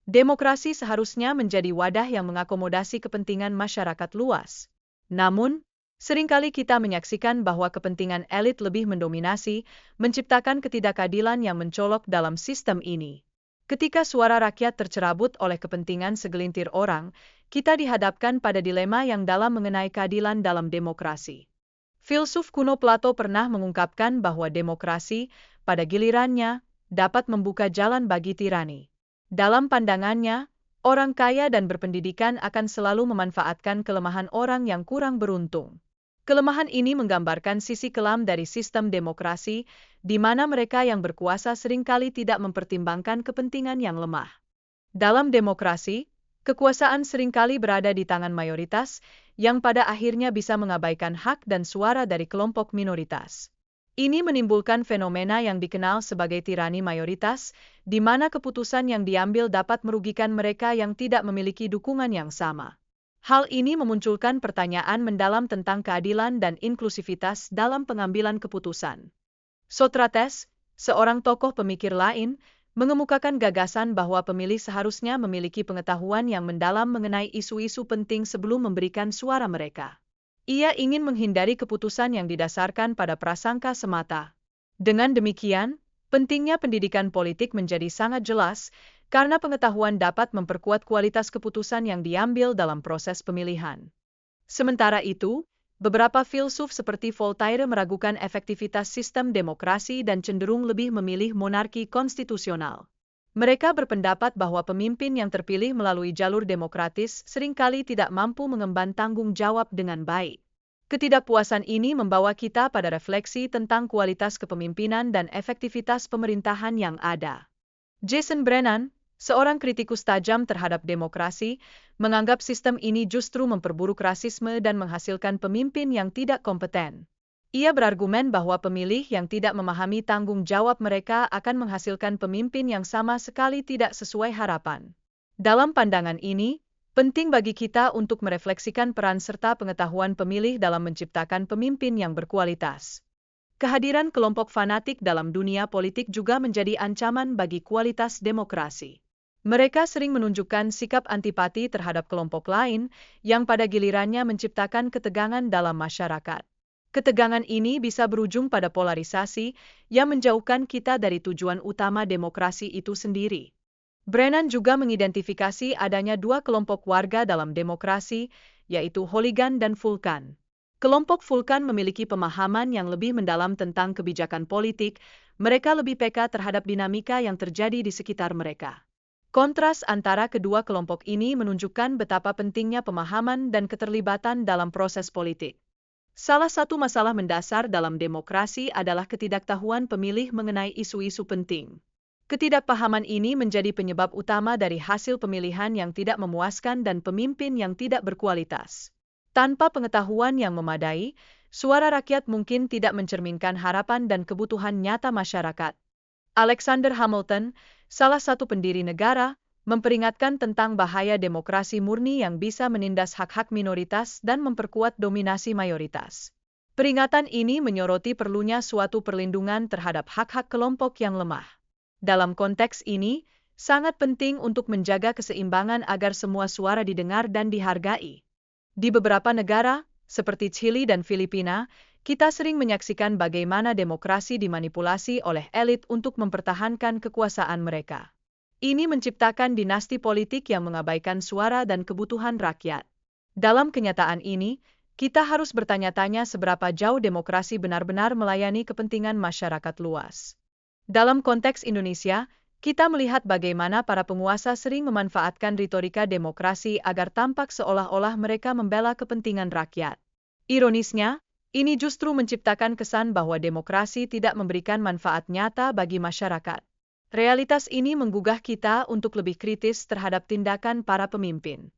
Demokrasi seharusnya menjadi wadah yang mengakomodasi kepentingan masyarakat luas. Namun, seringkali kita menyaksikan bahwa kepentingan elit lebih mendominasi, menciptakan ketidakadilan yang mencolok dalam sistem ini. Ketika suara rakyat tercerabut oleh kepentingan segelintir orang, kita dihadapkan pada dilema yang dalam mengenai keadilan dalam demokrasi. Filsuf kuno Plato pernah mengungkapkan bahwa demokrasi, pada gilirannya, dapat membuka jalan bagi tirani. Dalam pandangannya, orang kaya dan berpendidikan akan selalu memanfaatkan kelemahan orang yang kurang beruntung. Kelemahan ini menggambarkan sisi kelam dari sistem demokrasi, di mana mereka yang berkuasa seringkali tidak mempertimbangkan kepentingan yang lemah. Dalam demokrasi, kekuasaan seringkali berada di tangan mayoritas, yang pada akhirnya bisa mengabaikan hak dan suara dari kelompok minoritas. Ini menimbulkan fenomena yang dikenal sebagai tirani mayoritas, di mana keputusan yang diambil dapat merugikan mereka yang tidak memiliki dukungan yang sama. Hal ini memunculkan pertanyaan mendalam tentang keadilan dan inklusivitas dalam pengambilan keputusan. Socrates, seorang tokoh pemikir lain, mengemukakan gagasan bahwa pemilih seharusnya memiliki pengetahuan yang mendalam mengenai isu-isu penting sebelum memberikan suara mereka. Ia ingin menghindari keputusan yang didasarkan pada prasangka semata. Dengan demikian, pentingnya pendidikan politik menjadi sangat jelas, karena pengetahuan dapat memperkuat kualitas keputusan yang diambil dalam proses pemilihan. Sementara itu, beberapa filsuf seperti Voltaire meragukan efektivitas sistem demokrasi dan cenderung lebih memilih monarki konstitusional. Mereka berpendapat bahwa pemimpin yang terpilih melalui jalur demokratis seringkali tidak mampu mengemban tanggung jawab dengan baik. Ketidakpuasan ini membawa kita pada refleksi tentang kualitas kepemimpinan dan efektivitas pemerintahan yang ada. Jason Brennan, seorang kritikus tajam terhadap demokrasi, menganggap sistem ini justru memperburuk rasisme dan menghasilkan pemimpin yang tidak kompeten. Ia berargumen bahwa pemilih yang tidak memahami tanggung jawab mereka akan menghasilkan pemimpin yang sama sekali tidak sesuai harapan. Dalam pandangan ini, penting bagi kita untuk merefleksikan peran serta pengetahuan pemilih dalam menciptakan pemimpin yang berkualitas. Kehadiran kelompok fanatik dalam dunia politik juga menjadi ancaman bagi kualitas demokrasi. Mereka sering menunjukkan sikap antipati terhadap kelompok lain, yang pada gilirannya menciptakan ketegangan dalam masyarakat. Ketegangan ini bisa berujung pada polarisasi yang menjauhkan kita dari tujuan utama demokrasi itu sendiri. Brennan juga mengidentifikasi adanya dua kelompok warga dalam demokrasi, yaitu hooligan dan vulkan. Kelompok vulkan memiliki pemahaman yang lebih mendalam tentang kebijakan politik, mereka lebih peka terhadap dinamika yang terjadi di sekitar mereka. Kontras antara kedua kelompok ini menunjukkan betapa pentingnya pemahaman dan keterlibatan dalam proses politik. Salah satu masalah mendasar dalam demokrasi adalah ketidaktahuan pemilih mengenai isu-isu penting. Ketidakpahaman ini menjadi penyebab utama dari hasil pemilihan yang tidak memuaskan dan pemimpin yang tidak berkualitas. Tanpa pengetahuan yang memadai, suara rakyat mungkin tidak mencerminkan harapan dan kebutuhan nyata masyarakat. Alexander Hamilton, salah satu pendiri negara, memperingatkan tentang bahaya demokrasi murni yang bisa menindas hak-hak minoritas dan memperkuat dominasi mayoritas. Peringatan ini menyoroti perlunya suatu perlindungan terhadap hak-hak kelompok yang lemah. Dalam konteks ini, sangat penting untuk menjaga keseimbangan agar semua suara didengar dan dihargai. Di beberapa negara, seperti Chili dan Filipina, kita sering menyaksikan bagaimana demokrasi dimanipulasi oleh elit untuk mempertahankan kekuasaan mereka. Ini menciptakan dinasti politik yang mengabaikan suara dan kebutuhan rakyat. Dalam kenyataan ini, kita harus bertanya-tanya seberapa jauh demokrasi benar-benar melayani kepentingan masyarakat luas. Dalam konteks Indonesia, kita melihat bagaimana para penguasa sering memanfaatkan retorika demokrasi agar tampak seolah-olah mereka membela kepentingan rakyat. Ironisnya, ini justru menciptakan kesan bahwa demokrasi tidak memberikan manfaat nyata bagi masyarakat. Realitas ini menggugah kita untuk lebih kritis terhadap tindakan para pemimpin.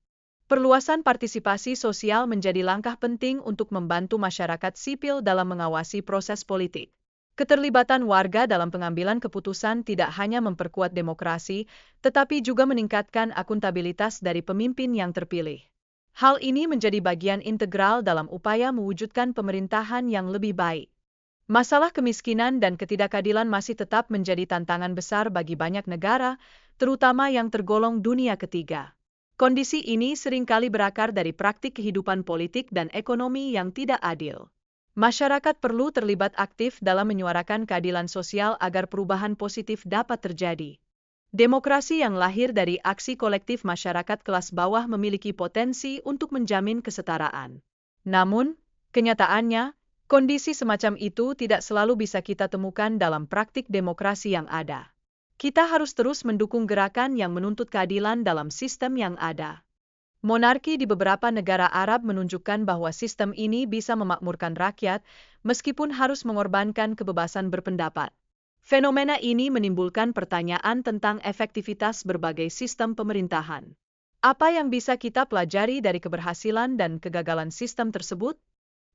Perluasan partisipasi sosial menjadi langkah penting untuk membantu masyarakat sipil dalam mengawasi proses politik. Keterlibatan warga dalam pengambilan keputusan tidak hanya memperkuat demokrasi, tetapi juga meningkatkan akuntabilitas dari pemimpin yang terpilih. Hal ini menjadi bagian integral dalam upaya mewujudkan pemerintahan yang lebih baik. Masalah kemiskinan dan ketidakadilan masih tetap menjadi tantangan besar bagi banyak negara, terutama yang tergolong dunia ketiga. Kondisi ini seringkali berakar dari praktik kehidupan politik dan ekonomi yang tidak adil. Masyarakat perlu terlibat aktif dalam menyuarakan keadilan sosial agar perubahan positif dapat terjadi. Demokrasi yang lahir dari aksi kolektif masyarakat kelas bawah memiliki potensi untuk menjamin kesetaraan. Namun, kenyataannya, kondisi semacam itu tidak selalu bisa kita temukan dalam praktik demokrasi yang ada. Kita harus terus mendukung gerakan yang menuntut keadilan dalam sistem yang ada. Monarki di beberapa negara Arab menunjukkan bahwa sistem ini bisa memakmurkan rakyat, meskipun harus mengorbankan kebebasan berpendapat. Fenomena ini menimbulkan pertanyaan tentang efektivitas berbagai sistem pemerintahan. Apa yang bisa kita pelajari dari keberhasilan dan kegagalan sistem tersebut?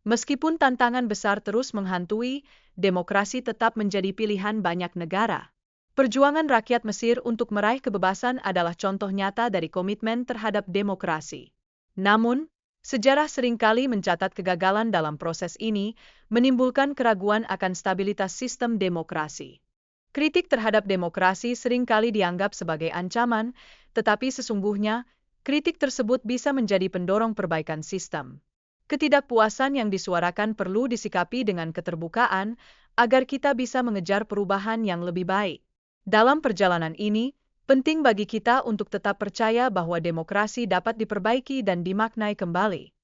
Meskipun tantangan besar terus menghantui, demokrasi tetap menjadi pilihan banyak negara. Perjuangan rakyat Mesir untuk meraih kebebasan adalah contoh nyata dari komitmen terhadap demokrasi. Namun, sejarah seringkali mencatat kegagalan dalam proses ini, menimbulkan keraguan akan stabilitas sistem demokrasi. Kritik terhadap demokrasi seringkali dianggap sebagai ancaman, tetapi sesungguhnya, kritik tersebut bisa menjadi pendorong perbaikan sistem. Ketidakpuasan yang disuarakan perlu disikapi dengan keterbukaan agar kita bisa mengejar perubahan yang lebih baik. Dalam perjalanan ini, penting bagi kita untuk tetap percaya bahwa demokrasi dapat diperbaiki dan dimaknai kembali.